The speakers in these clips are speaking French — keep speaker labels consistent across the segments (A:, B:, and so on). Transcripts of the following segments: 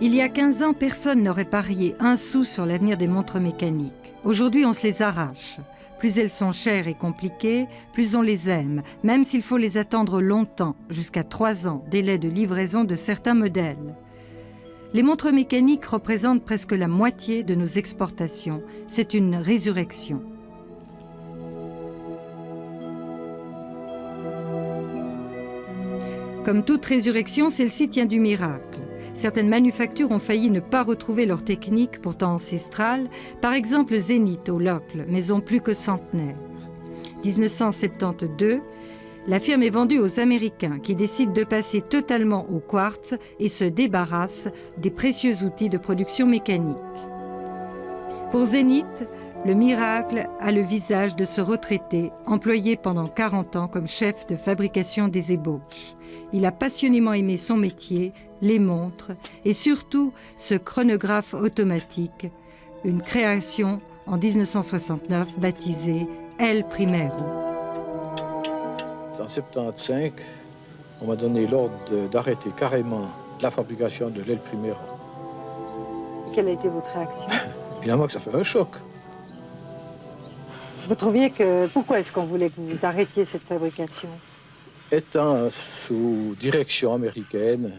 A: Il y a 15 ans, personne n'aurait parié un sou sur l'avenir des montres mécaniques. Aujourd'hui, on se les arrache. Plus elles sont chères et compliquées, plus on les aime, même s'il faut les attendre longtemps, jusqu'à 3 ans, délai de livraison de certains modèles. Les montres mécaniques représentent presque la moitié de nos exportations. C'est une résurrection. Comme toute résurrection, celle-ci tient du miracle. Certaines manufactures ont failli ne pas retrouver leur technique, pourtant ancestrale, par exemple Zénith au Locle, maison plus que centenaire. 1972, la firme est vendue aux Américains qui décident de passer totalement au quartz et se débarrassent des précieux outils de production mécanique. Pour Zénith, le miracle a le visage de ce retraité, employé pendant 40 ans comme chef de fabrication des ébauches. Il a passionnément aimé son métier, les montres et surtout ce chronographe automatique, une création en 1969 baptisée El Primero.
B: En 1975, on m'a donné l'ordre d'arrêter carrément la fabrication de l'El Primero.
A: Quelle a été votre réaction?
B: Évidemment que ça fait un choc.
A: Vous trouviez que... Pourquoi est-ce qu'on voulait que vous arrêtiez cette fabrication?
B: Étant sous direction américaine,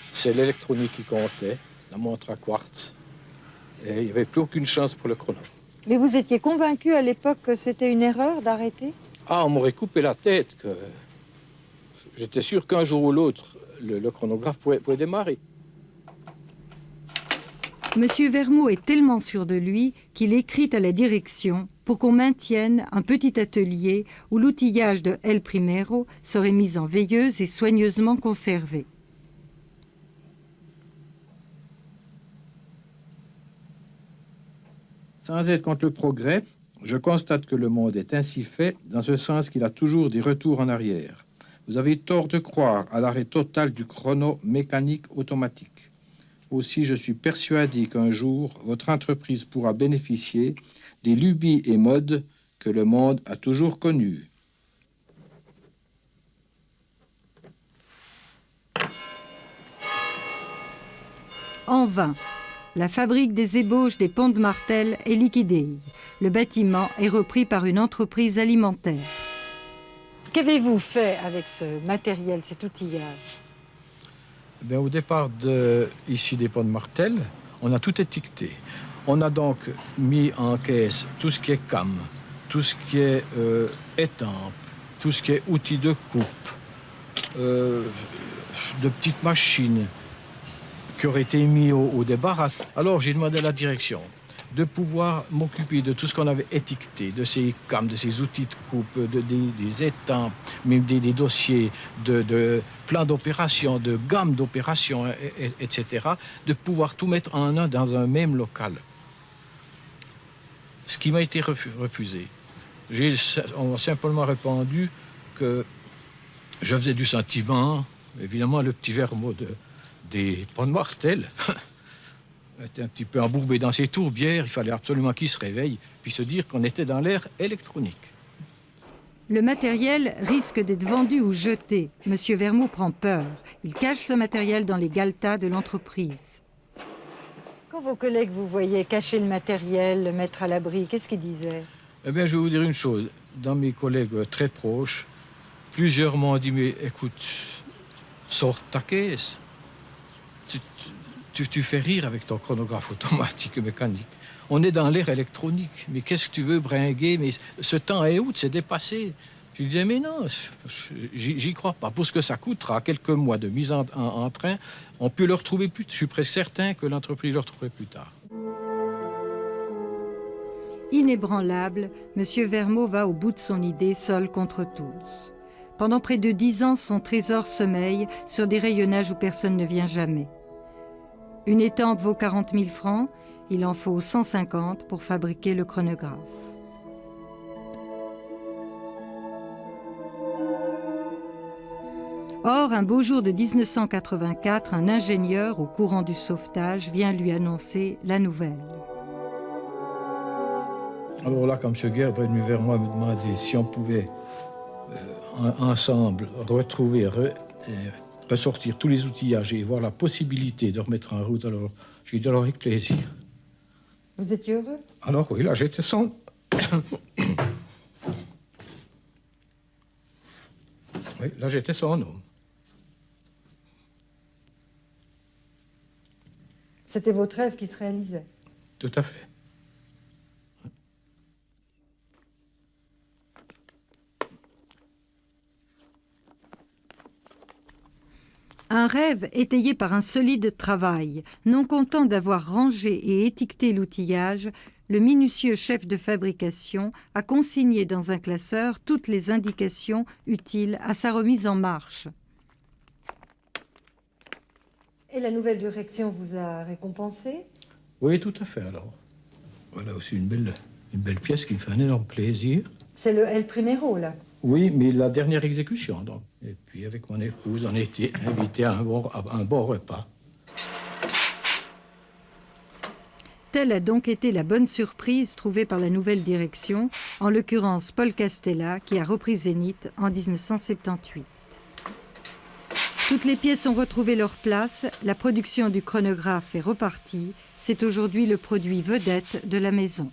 B: c'est l'électronique qui comptait, la montre à quartz. Et il n'y avait plus aucune chance pour le chrono.
A: Mais vous étiez convaincu à l'époque que c'était une erreur d'arrêter?
B: Ah, on m'aurait coupé la tête. Que... J'étais sûr qu'un jour ou l'autre, le chronographe pouvait démarrer.
A: Monsieur Vermaux est tellement sûr de lui qu'il écrit à la direction pour qu'on maintienne un petit atelier où l'outillage de El Primero serait mis en veilleuse et soigneusement conservé.
B: Sans être contre le progrès, je constate que le monde est ainsi fait, dans ce sens qu'il a toujours des retours en arrière. Vous avez tort de croire à l'arrêt total du chrono mécanique automatique. Aussi, je suis persuadé qu'un jour, votre entreprise pourra bénéficier des lubies et modes que le monde a toujours connues.
A: En vain. La fabrique des ébauches des ponts de Martel est liquidée. Le bâtiment est repris par une entreprise alimentaire. Qu'avez-vous fait avec ce matériel, cet outillage?
B: Bien, au départ ici des ponts de Martel, on a tout étiqueté. On a donc mis en caisse tout ce qui est cam, tout ce qui est étampe, tout ce qui est outils de coupe, de petites machines qui auraient été mis au débarras. Alors j'ai demandé à la direction de pouvoir m'occuper de tout ce qu'on avait étiqueté, de ces cams, de ces outils de coupe, des étampes, même des dossiers de plans d'opération, de gammes d'opérations, etc., de pouvoir tout mettre en un dans un même local. Ce qui m'a été refusé. On m'a simplement répondu que je faisais du sentiment, évidemment le petit Vermaux des ponts de Martel était un petit peu embourbé dans ses tourbières, il fallait absolument qu'il se réveille, puis se dire qu'on était dans l'ère électronique.
A: Le matériel risque d'être vendu ou jeté. Monsieur Vermaux prend peur. Il cache ce matériel dans les galetas de l'entreprise. Quand vos collègues vous voyaient cacher le matériel, le mettre à l'abri, qu'est-ce qu'ils disaient?
B: Eh bien, je vais vous dire une chose. Dans mes collègues très proches, plusieurs m'ont dit, mais écoute, sors ta caisse. Tu fais rire avec ton chronographe automatique et mécanique. On est dans l'ère électronique. Mais qu'est-ce que tu veux bringuer? Mais ce temps est où? C'est dépassé. Je disais, mais non, j'y crois pas. Pour ce que ça coûtera, quelques mois de mise en train, on peut le retrouver plus. Je suis presque certain que l'entreprise le retrouverait plus tard.
A: Inébranlable, M. Vermaux va au bout de son idée, seul contre tous. Pendant près de 10 ans, son trésor sommeille sur des rayonnages où personne ne vient jamais. Une étampe vaut 40 000 francs, il en faut 150 pour fabriquer le chronographe. Or, un beau jour de 1984, un ingénieur au courant du sauvetage vient lui annoncer la nouvelle.
B: Alors là, quand M. Gerber est venu vers moi me demander si on pouvait ensemble retrouver, ressortir tous les outillages et voir la possibilité de remettre en route, alors j'ai dit alors avec plaisir.
A: Vous étiez heureux?
B: Alors oui, là j'étais sans... Oui, là j'étais son homme.
A: C'était votre rêve qui se réalisait?
B: Tout à fait.
A: Un rêve étayé par un solide travail. Non content d'avoir rangé et étiqueté l'outillage, le minutieux chef de fabrication a consigné dans un classeur toutes les indications utiles à sa remise en marche. Et la nouvelle direction vous a récompensé?
B: Oui, tout à fait, alors. Voilà aussi une belle pièce qui me fait un énorme plaisir.
A: C'est le El Primero, là?
B: Oui, mais la dernière exécution, donc. Et puis, avec mon épouse, on a été invités à un bon repas.
A: Telle a donc été la bonne surprise trouvée par la nouvelle direction, en l'occurrence Paul Castella, qui a repris Zénith en 1978. Toutes les pièces ont retrouvé leur place, la production du chronographe est repartie, c'est aujourd'hui le produit vedette de la maison.